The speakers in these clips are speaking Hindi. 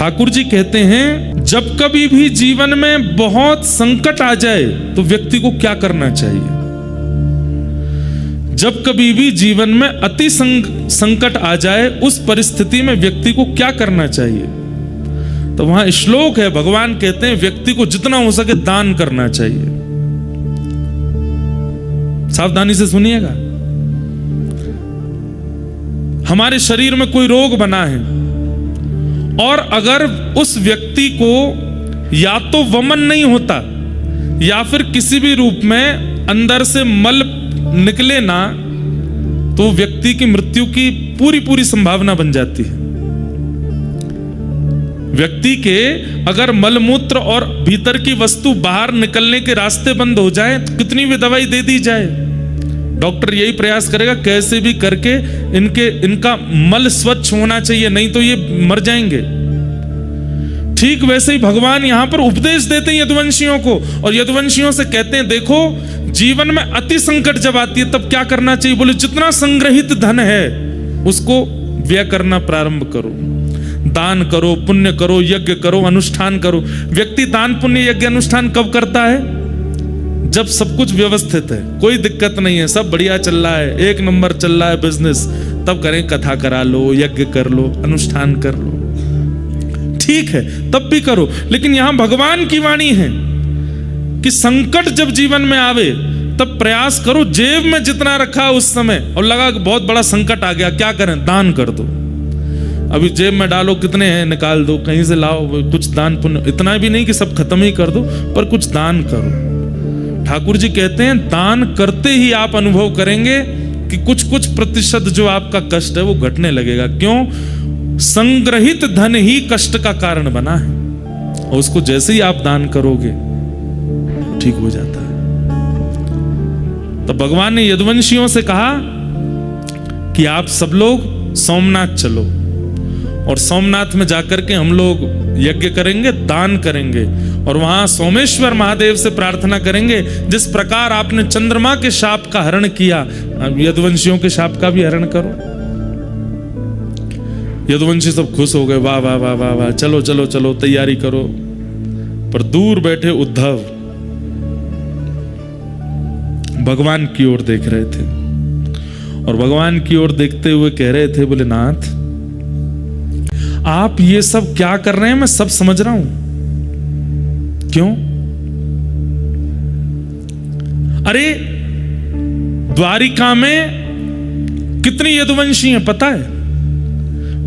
ठाकुर जी कहते हैं जब कभी भी जीवन में बहुत संकट आ जाए तो व्यक्ति को क्या करना चाहिए। जब कभी भी जीवन में अति संकट आ जाए उस परिस्थिति में व्यक्ति को क्या करना चाहिए। तो वहां श्लोक है, भगवान कहते हैं व्यक्ति को जितना हो सके दान करना चाहिए। सावधानी से सुनिएगा। हमारे शरीर में कोई रोग बना है और अगर उस व्यक्ति को या तो वमन नहीं होता या फिर किसी भी रूप में अंदर से मल निकले ना, तो व्यक्ति की मृत्यु की पूरी संभावना बन जाती है। व्यक्ति के अगर मलमूत्र और भीतर की वस्तु बाहर निकलने के रास्ते बंद हो जाए, कितनी भी दवाई दे दी जाए, डॉक्टर यही प्रयास करेगा कैसे भी करके इनका मल स्वच्छ होना चाहिए, नहीं तो ये मर जाएंगे। ठीक वैसे ही भगवान यहां पर उपदेश देते हैं यदुवंशियों को, और यदुवंशियों से कहते हैं देखो जीवन में अति संकट जब आती है तब क्या करना चाहिए। बोले जितना संग्रहित धन है उसको व्यय करना प्रारंभ करो, दान करो, पुण्य करो, यज्ञ करो, अनुष्ठान करो। व्यक्ति दान पुण्य यज्ञ अनुष्ठान कब करता है? जब सब कुछ व्यवस्थित है, कोई दिक्कत नहीं है, सब बढ़िया चल रहा है, एक नंबर चल रहा है बिजनेस, तब करें, कथा करा लो, यज्ञ कर लो, अनुष्ठान कर लो, ठीक है, तब भी करो। लेकिन यहां भगवान की वाणी है कि संकट जब जीवन में आवे तब प्रयास करो, जेब में जितना रखा उस समय और लगा कि बहुत बड़ा संकट आ गया, क्या करें? दान कर दो। अभी जेब में डालो, कितने हैं निकाल दो, कहीं से लाओ, कुछ दान पुण्य, इतना भी नहीं कि सब खत्म ही कर दो, पर कुछ दान करो। ठाकुर जी कहते हैं दान करते ही आप अनुभव करेंगे कि कुछ प्रतिशत जो आपका कष्ट है वो घटने लगेगा। क्यों? संग्रहित धन ही कष्ट का कारण बना है, और उसको जैसे ही आप दान करोगे ठीक हो जाता है। तो भगवान ने यदुवंशियों से कहा कि आप सब लोग सोमनाथ चलो, और सोमनाथ में जाकर के हम लोग यज्ञ करेंगे, दान करेंगे, और वहां सोमेश्वर महादेव से प्रार्थना करेंगे जिस प्रकार आपने चंद्रमा के शाप का हरण किया, यदुवंशियों के शाप का भी हरण करो। यदुवंशी सब खुश हो गए, वाह वाह वाह वाह वाह, चलो चलो चलो तैयारी करो। पर दूर बैठे उद्धव भगवान की ओर देख रहे थे, और भगवान की ओर देखते हुए कह रहे थे, बोले नाथ आप ये सब क्या कर रहे हैं, मैं सब समझ रहा हूं। क्यों? अरे द्वारिका में कितनी यदुवंशी हैं पता है?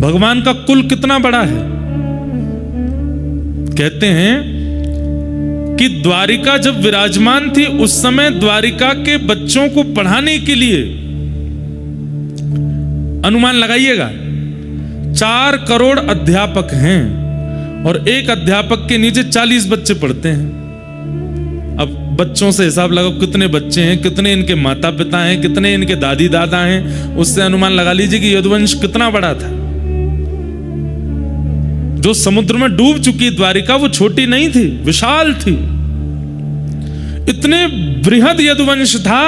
भगवान का कुल कितना बड़ा है? कहते हैं कि द्वारिका जब विराजमान थी उस समय द्वारिका के बच्चों को पढ़ाने के लिए, अनुमान लगाइएगा, 4 करोड़ अध्यापक हैं, और एक अध्यापक के नीचे 40 बच्चे पढ़ते हैं। अब बच्चों से हिसाब लगाओ कितने बच्चे हैं, कितने इनके माता पिता हैं, कितने इनके दादी दादा हैं, उससे अनुमान लगा लीजिए कि यदुवंश कितना बड़ा था। जो समुद्र में डूब चुकी द्वारिका वो छोटी नहीं थी, विशाल थी। इतने बृहद यदुवंश था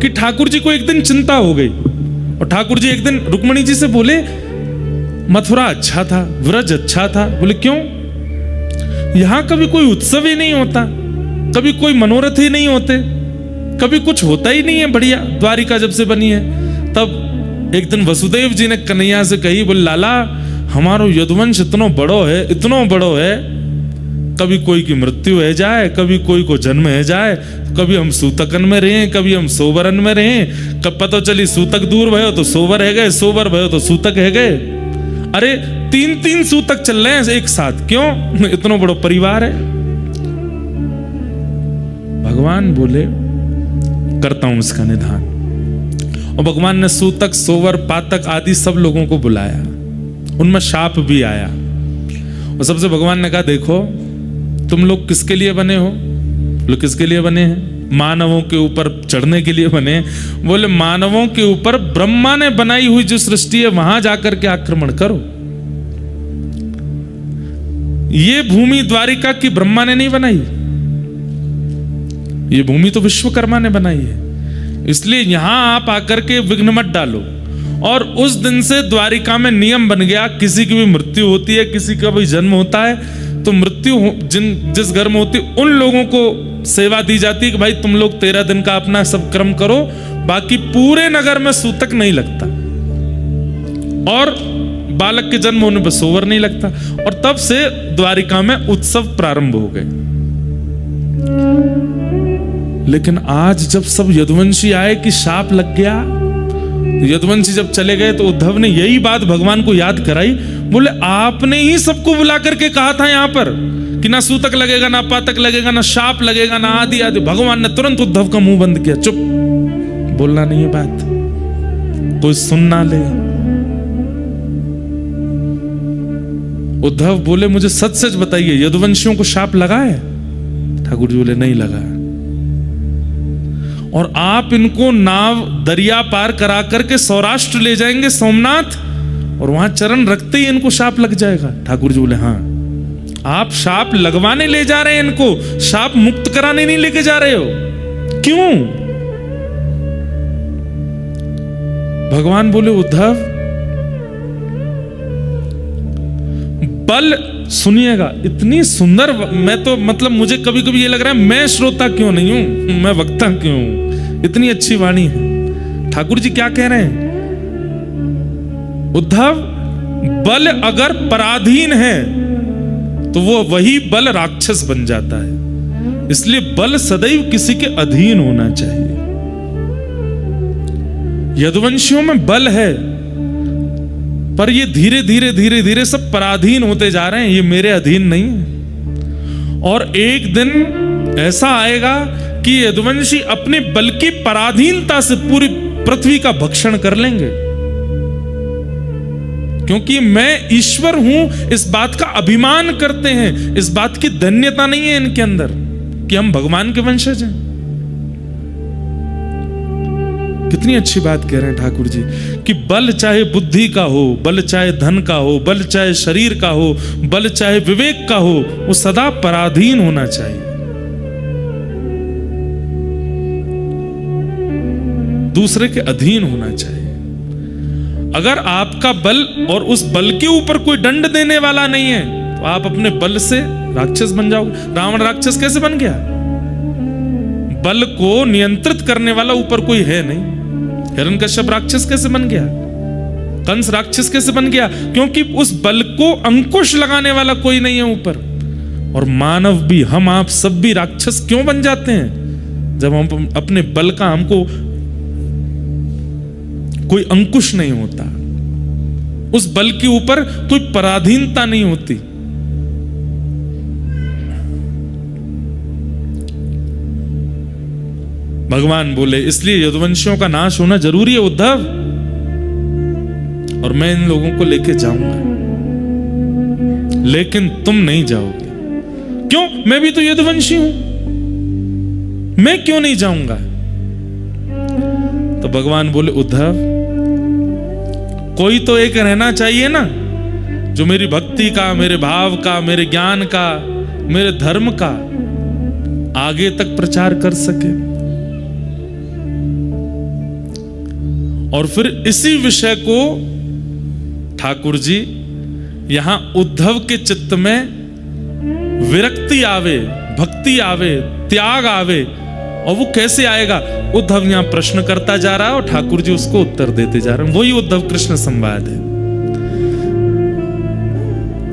कि ठाकुर जी को एक दिन चिंता हो गई, और ठाकुर जी एक दिन रुक्मणी जी से बोले मथुरा अच्छा था, व्रज अच्छा था। बोले क्यों? यहां कभी कोई उत्सव ही नहीं होता, कभी कोई मनोरथ ही नहीं होते, कभी कुछ होता ही नहीं है बढ़िया, द्वारिका जब से बनी है। तब एक दिन वसुदेव जी ने कन्हैया से कही, बोले लाला हमारो यदुवंश इतनो बड़ो है, कभी कोई की मृत्यु है जाए, कभी कोई को जन्म है जाए, कभी हम सूतकन में रहे, कभी हम सोवरन में रहे, कब पता चली सूतक दूर भयो तो सोवर है गए, सोवर भयो तो सूतक है गए। अरे 3 सूतक चल रहे हैं एक साथ, क्यों? इतना बड़ा परिवार है। भगवान बोले करता हूं इसका निधान, और भगवान ने सूतक, सोवर, पातक आदि सब लोगों को बुलाया, उनमें शाप भी आया, और सबसे भगवान ने कहा देखो तुम लोग किसके लिए बने हो? लोग किसके लिए बने हैं? मानवों के ऊपर चढ़ने के लिए बने। बोले मानवों के ऊपर ब्रह्मा ने बनाई हुई जो सृष्टि है वहां जाकर के आक्रमण करो। ये भूमि द्वारिका की ब्रह्मा ने नहीं बनाई, ये भूमि तो विश्वकर्मा ने बनाई है। इसलिए यहां आप आकर के विघ्न मत डालो, और उस दिन से द्वारिका में नियम बन गया, किसी की भी मृत्यु होती है, किसी का भी जन्म होता है, तो मृत्यु जिस घर में होती है उन लोगों को सेवा दी जाती है कि भाई तुम लोग 13 दिन का अपना सब कर्म करो, बाकी पूरे नगर में सूतक नहीं लगता, और बालक के जन्म होने पर सोवर नहीं लगता। और तब से द्वारिका में उत्सव प्रारंभ हो गए। लेकिन आज जब सब यदुवंशी आए कि शाप लग गया, यदुवंशी जब चले गए तो उद्धव ने यही बात भगवान को याद कराई। बोले आपने ही सबको बुला करके कहा था यहां पर कि ना सूतक लगेगा, ना पातक लगेगा, ना शाप लगेगा, ना आदि आदि। भगवान ने तुरंत उद्धव का मुंह बंद किया, चुप, बोलना नहीं है बात, कोई सुन ना ले। उद्धव बोले मुझे सच सच बताइए, यदुवंशियों को शाप लगा है? ठाकुर जी बोले नहीं लगा। और आप इनको नाव दरिया पार करा करके सौराष्ट्र ले जाएंगे, सोमनाथ, और वहां चरण रखते ही इनको शाप लग जाएगा? ठाकुर जी बोले हाँ। आप शाप लगवाने ले जा रहे हैं इनको, शाप मुक्त कराने नहीं लेके जा रहे हो। क्यों? भगवान बोले उद्धव, बल, सुनिएगा, इतनी सुंदर, मैं तो मतलब मुझे कभी कभी ये लग रहा है मैं श्रोता क्यों नहीं हूं, मैं वक्ता क्यों हूं, इतनी अच्छी वाणी है। ठाकुर जी क्या कह रहे हैं? उद्धव, बल अगर पराधीन है तो वो वही बल राक्षस बन जाता है, इसलिए बल सदैव किसी के अधीन होना चाहिए। यदुवंशियों में बल है, पर ये धीरे धीरे धीरे धीरे सब पराधीन होते जा रहे हैं, ये मेरे अधीन नहीं है। और एक दिन ऐसा आएगा कि यदुवंशी अपने बल की पराधीनता से पूरी पृथ्वी का भक्षण कर लेंगे, क्योंकि मैं ईश्वर हूं इस बात का अभिमान करते हैं। इस बात की धन्यता नहीं है इनके अंदर कि हम भगवान के वंशज हैं। कितनी अच्छी बात कह रहे हैं ठाकुर जी कि बल चाहे बुद्धि का हो, बल चाहे धन का हो, बल चाहे शरीर का हो, बल चाहे विवेक का हो, वो सदा पराधीन होना चाहिए, दूसरे के अधीन होना चाहिए। अगर आपका बल और उस बल के ऊपर कोई दंड देने वाला नहीं है तो आप अपने बल से राक्षस बन जाओगे। रावण राक्षस कैसे बन गया? बल को नियंत्रित करने वाला ऊपर कोई है नहीं। हिरण्यकश्यप राक्षस कैसे बन गया? कंस राक्षस कैसे बन गया? क्योंकि उस बल को अंकुश लगाने वाला कोई नहीं है ऊपर। और मानव भी, हम आप सब भी राक्षस क्यों बन जाते हैं? जब हम अपने बल का, हमको कोई अंकुश नहीं होता, उस बल के ऊपर कोई पराधीनता नहीं होती। भगवान बोले इसलिए यदुवंशियों का नाश होना जरूरी है उद्धव, और मैं इन लोगों को लेके जाऊंगा, लेकिन तुम नहीं जाओगे। क्यों? मैं भी तो यदुवंशी हूं, मैं क्यों नहीं जाऊंगा? तो भगवान बोले उद्धव, कोई तो एक रहना चाहिए ना जो मेरी भक्ति का, मेरे भाव का, मेरे ज्ञान का, मेरे धर्म का आगे तक प्रचार कर सके। और फिर इसी विषय को ठाकुर जी यहां उद्धव के चित्त में विरक्ति आवे, भक्ति आवे, त्याग आवे। और वो कैसे आएगा? उद्धव यहां प्रश्न करता जा रहा है और ठाकुर जी उसको उत्तर देते जा रहे हैं। वही उद्धव कृष्ण संवाद है।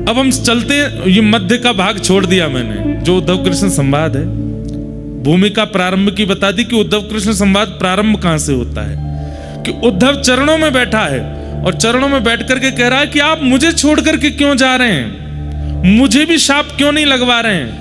अब हम चलते हैं, ये मध्य का भाग छोड़ दिया मैंने, जो उद्धव कृष्ण संवाद है। भूमिका प्रारंभ की बता दी कि उद्धव कृष्ण संवाद प्रारंभ कहां से होता है, कि उद्धव चरणों में बैठा है और चरणों में बैठ करके कह रहा है कि आप मुझे छोड़ करके क्यों जा रहे हैं? मुझे भी शाप क्यों नहीं लगवा रहे हैं?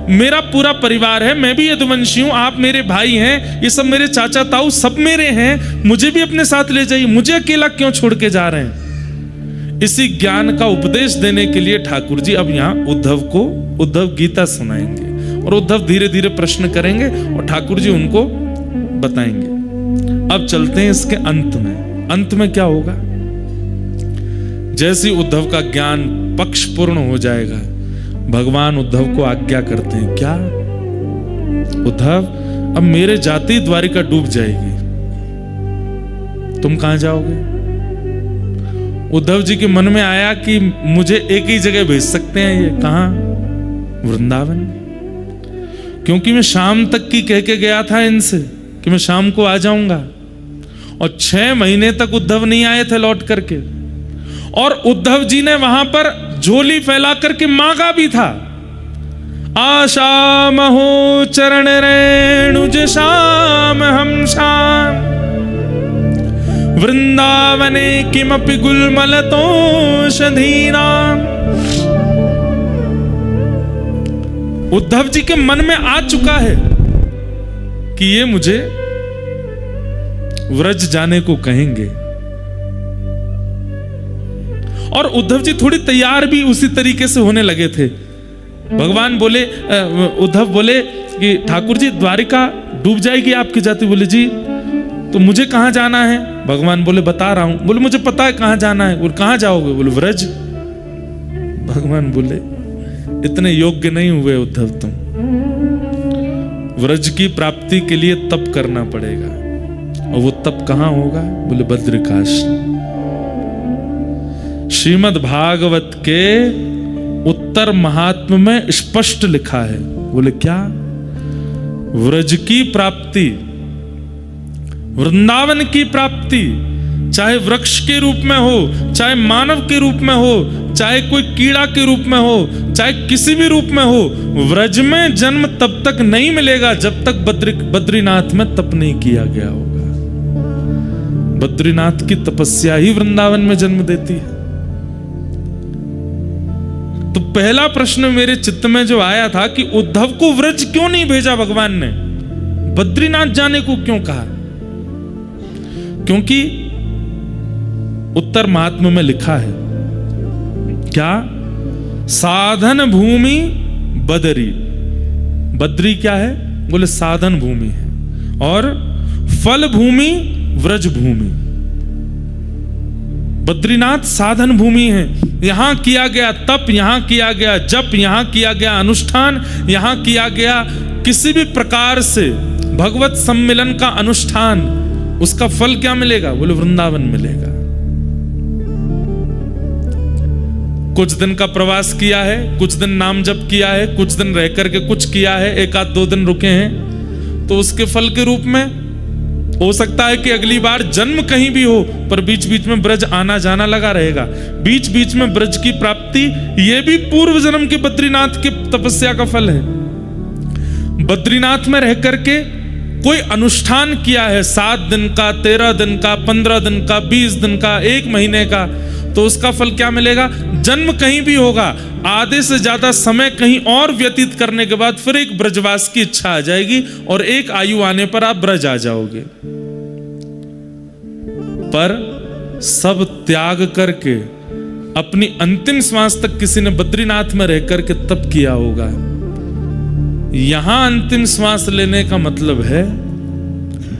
मेरा पूरा परिवार है, मैं भी यदुवंशी हूं, आप मेरे भाई हैं, ये सब मेरे चाचा ताऊ सब मेरे हैं, मुझे भी अपने साथ ले जाइए, मुझे अकेला क्यों छोड़ के जा रहे हैं? इसी ज्ञान का उपदेश देने के लिए ठाकुर जी अब यहां उद्धव को उद्धव गीता सुनाएंगे और उद्धव धीरे धीरे प्रश्न करेंगे और ठाकुर जी उनको बताएंगे। अब चलते हैं इसके अंत में। अंत में क्या होगा? जैसे उद्धव का ज्ञान पक्ष पूर्ण हो जाएगा, भगवान उद्धव को आज्ञा करते हैं, क्या उद्धव, अब मेरे जाते ही द्वारिका डूब जाएगी, तुम कहां जाओगे? उद्धव जी के मन में आया कि मुझे एक ही जगह भेज सकते हैं, ये कहां? वृंदावन। क्योंकि मैं शाम तक की कह के गया था इनसे कि मैं शाम को आ जाऊंगा, और 6 महीने तक उद्धव नहीं आए थे लौट करके। और उद्धव जी ने वहां पर झोली फैला करके मांगा भी था, आशा महो चरण रेणुज श्याम हम श्याम, वृंदावने किमपि गुलमलतोषधीनाम। उद्धव जी के मन में आ चुका है कि ये मुझे व्रज जाने को कहेंगे, और उद्धव जी थोड़ी तैयार भी उसी तरीके से होने लगे थे। भगवान बोले, उद्धव बोले कि ठाकुर जी द्वारिका डूब जाएगी आपकी जाति। बोले जी तो मुझे कहां जाना है? भगवान बोले बता रहा हूं। बोले मुझे पता है कहां जाना है। बोले कहां जाओगे? बोले व्रज। भगवान बोले इतने योग्य नहीं हुए उद्धव तुम, व्रज की प्राप्ति के लिए तप करना पड़ेगा। और वो तप कहां होगा? बोले बद्रिकाश्रम। श्रीमद् भागवत के उत्तर महात्म्य में स्पष्ट लिखा है। बोले क्या? व्रज की प्राप्ति, वृंदावन की प्राप्ति, चाहे वृक्ष के रूप में हो, चाहे मानव के रूप में हो, चाहे कोई कीड़ा के रूप में हो, चाहे किसी भी रूप में हो, व्रज में जन्म तब तक नहीं मिलेगा जब तक बद्रीनाथ में तप नहीं किया गया होगा। बद्रीनाथ की तपस्या ही वृंदावन में जन्म देती है। तो पहला प्रश्न मेरे चित्त में जो आया था कि उद्धव को व्रज क्यों नहीं भेजा भगवान ने, बद्रीनाथ जाने को क्यों कहा? क्योंकि उत्तर महात्म्य में लिखा है क्या? साधन भूमि बदरी। बद्री क्या है? बोले साधन भूमि है, और फल भूमि व्रज भूमि। बद्रीनाथ साधन भूमि है, यहां किया गया तप, यहां किया गया जप, यहां किया गया अनुष्ठान, यहां किया गया किसी भी प्रकार से भगवत सम्मिलन का अनुष्ठान, उसका फल क्या मिलेगा? बोले वृंदावन मिलेगा। कुछ दिन का प्रवास किया है, कुछ दिन नाम जप किया है, कुछ दिन रह करके कुछ किया है, 1-2 दिन रुके हैं, तो उसके फल के रूप में हो सकता है कि अगली बार जन्म कहीं भी हो, पर बीच बीच में ब्रज आना जाना लगा रहेगा। बीच बीच में ब्रज की प्राप्ति, यह भी पूर्व जन्म के बद्रीनाथ की तपस्या का फल है। बद्रीनाथ में रह करके कोई अनुष्ठान किया है, 7 दिन का, 13 दिन का, 15 दिन का, 20 दिन का, 1 महीने का, तो उसका फल क्या मिलेगा? जन्म कहीं भी होगा, आधे से ज्यादा समय कहीं और व्यतीत करने के बाद फिर एक ब्रजवास की इच्छा आ जाएगी, और एक आयु आने पर आप ब्रज आ जाओगे। पर सब त्याग करके अपनी अंतिम श्वास तक किसी ने बद्रीनाथ में रह करके तप किया होगा। यहां अंतिम श्वास लेने का मतलब है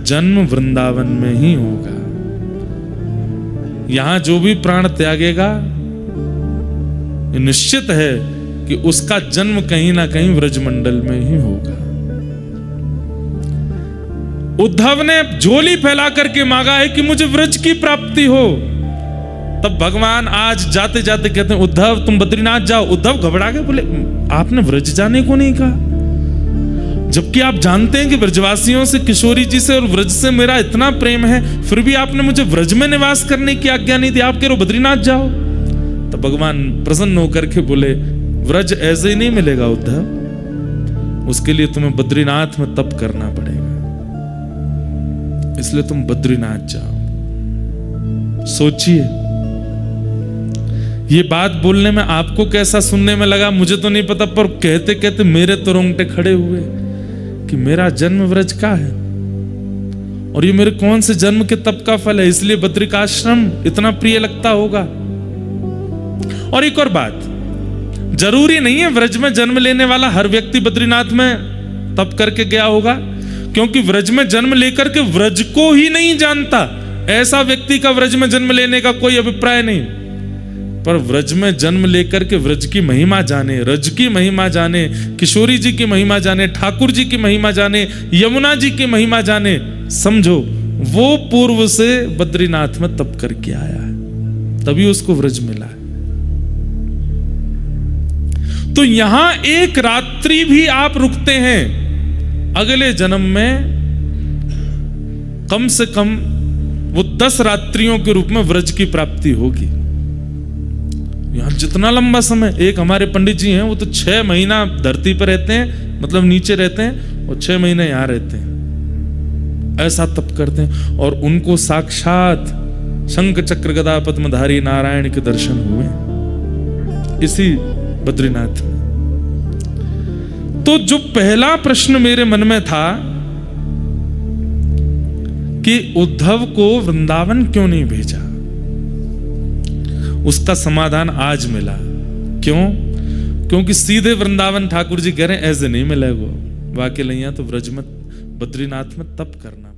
जन्म वृंदावन में ही होगा। यहां जो भी प्राण त्यागेगा, निश्चित है कि उसका जन्म कहीं ना कहीं व्रजमंडल में ही होगा। उद्धव ने झोली फैला करके मांगा है कि मुझे व्रज की प्राप्ति हो। तब भगवान आज जाते जाते कहते हैं उद्धव तुम बद्रीनाथ जाओ। उद्धव घबरा गए, बोले आपने व्रज जाने को नहीं कहा, जबकि आप जानते हैं कि ब्रजवासियों से, किशोरी जी से और व्रज से मेरा इतना प्रेम है, फिर भी आपने मुझे व्रज में निवास करने की आज्ञा नहीं दी, आप कह रहे हो बद्रीनाथ जाओ। तो भगवान प्रसन्न होकर के बोले व्रज ऐसे ही नहीं मिलेगा उद्धव, उसके लिए तुम्हें बद्रीनाथ में तप करना पड़ेगा, इसलिए तुम बद्रीनाथ जाओ। सोचिए ये बात बोलने में आपको कैसा सुनने में लगा मुझे तो नहीं पता, पर कहते कहते मेरे तो रोंगटे खड़े हुए कि मेरा जन्म व्रज का है और ये मेरे कौन से जन्म के तप का फल है, इसलिए बद्रिकाश्रम इतना प्रिय लगता होगा। और एक और बात, जरूरी नहीं है व्रज में जन्म लेने वाला हर व्यक्ति बद्रीनाथ में तप करके गया होगा, क्योंकि व्रज में जन्म लेकर के व्रज को ही नहीं जानता ऐसा व्यक्ति का व्रज में जन्म लेने का कोई अभिप्राय नहीं। पर व्रज में जन्म लेकर के व्रज की महिमा जाने, रज की महिमा जाने, किशोरी जी की महिमा जाने, ठाकुर जी की महिमा जाने, यमुना जी की महिमा जाने, समझो वो पूर्व से बद्रीनाथ में तप करके आया है। तभी उसको व्रज मिला है। तो यहां एक रात्रि भी आप रुकते हैं, अगले जन्म में कम से कम वो 10 रात्रियों के रूप में व्रज की प्राप्ति होगी। यहां जितना लंबा समय, एक हमारे पंडित जी हैं, वो तो 6 महीना धरती पर रहते हैं, मतलब नीचे रहते हैं, और 6 महीने यहां रहते हैं, ऐसा तप करते हैं, और उनको साक्षात शंख चक्र गदा पद्मधारी नारायण के दर्शन हुए इसी बद्रीनाथ में। तो जो पहला प्रश्न मेरे मन में था कि उद्धव को वृंदावन क्यों नहीं भेजा, उसका समाधान आज मिला। क्यों? क्योंकि सीधे वृंदावन ठाकुर जी कह रहे हैं ऐसे नहीं मिलेगा, वाकई नहीं तो व्रज में बद्रीनाथ में तप करना।